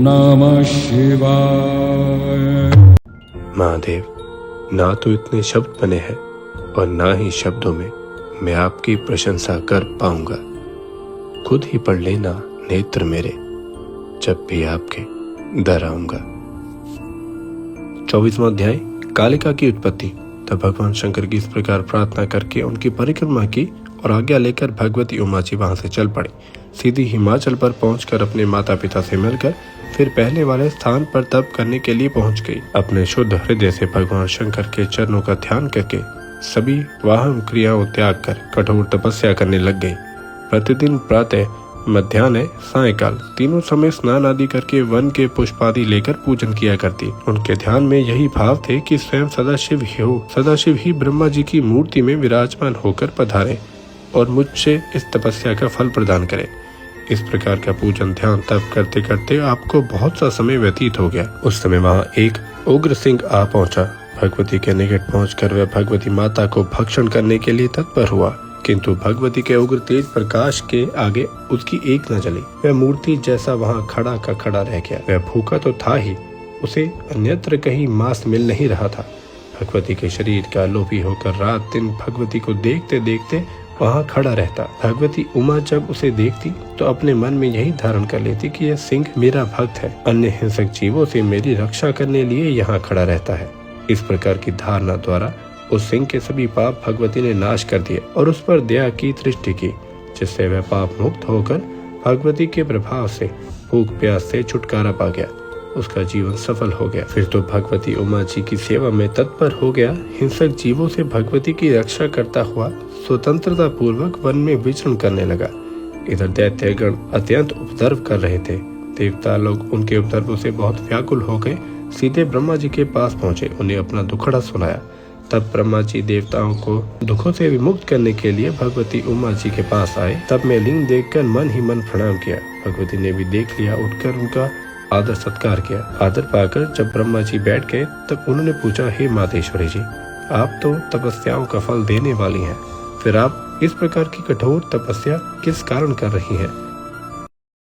नमः शिवाय। महादेव, ना तो इतने शब्द बने हैं और ना ही शब्दों में मैं आपकी प्रशंसा कर पाऊंगा। खुद ही पढ़ लेना नेत्र मेरे, जब भी आपके दर आऊंगा। 24वां अध्याय, कालिका की उत्पत्ति। तब भगवान शंकर की इस प्रकार प्रार्थना करके उनकी परिक्रमा की और आज्ञा लेकर भगवती उमा जी वहां से चल पड़ी। सीधी हिमाचल पर पहुंचकर अपने माता पिता से मिलकर फिर पहले वाले स्थान पर तप करने के लिए पहुंच गई। अपने शुद्ध हृदय से भगवान शंकर के चरणों का ध्यान करके सभी वाहन क्रियाओं त्याग कर कठोर तपस्या करने लग गई। प्रतिदिन प्रातः, मध्याह्न, सायकाल तीनों समय स्नान आदि करके वन के पुष्प आदि लेकर पूजन किया करती। उनके ध्यान में यही भाव थे कि स्वयं सदाशिव ही हो, सदाशिव ही ब्रह्मा जी की मूर्ति में विराजमान होकर पधारे और मुझसे इस तपस्या का फल प्रदान करे। इस प्रकार का पूजन ध्यान तप करते करते आपको बहुत सा समय व्यतीत हो गया। उस समय वहाँ एक उग्र सिंह आ पहुंचा। भगवती के निकट पहुंचकर वह भगवती माता को भक्षण करने के लिए तत्पर हुआ, किंतु भगवती के उग्र तेज प्रकाश के आगे उसकी एक न जली। वह मूर्ति जैसा वहाँ खड़ा का खड़ा रह गया। वह भूखा तो था ही, उसे अन्यत्र कहीं मांस मिल नहीं रहा था। भगवती के शरीर का लोभी होकर रात दिन भगवती को देखते देखते वहाँ खड़ा रहता। भगवती उमा जब उसे देखती तो अपने मन में यही धारण कर लेती कि यह सिंह मेरा भक्त है, अन्य हिंसक जीवों से मेरी रक्षा करने लिए यहाँ खड़ा रहता है। इस प्रकार की धारणा द्वारा उस सिंह के सभी पाप भगवती ने नाश कर दिए और उस पर दया की दृष्टि की, जिससे वह पाप मुक्त होकर भगवती के प्रभाव से भूख प्यास से छुटकारा पा गया। उसका जीवन सफल हो गया। फिर तो भगवती उमा जी की सेवा में तत्पर हो गया। हिंसक जीवों से भगवती की रक्षा करता हुआ स्वतंत्रता पूर्वक वन में विचरण करने लगा। इधर दैत्यगण अत्यंत उपद्रव कर रहे थे। देवता लोग उनके उपद्रवों से बहुत व्याकुल हो गए। सीधे ब्रह्मा जी के पास पहुंचे, उन्हें अपना दुखड़ा सुनाया। तब ब्रह्मा जी देवताओं को दुखों से विमुक्त करने के लिए भगवती उमा जी के पास आए। तब मैं लिंग देखकर मन ही मन प्रणाम किया। भगवती ने भी देख लिया, उठकर उनका आदर सत्कार किया। आदर पाकर जब ब्रह्मा जी बैठ गए तब उन्होंने पूछा, हे मातेश्वरी जी, आप तो तपस्याओं का फल देने वाली हैं, फिर आप इस प्रकार की कठोर तपस्या किस कारण कर रही हैं?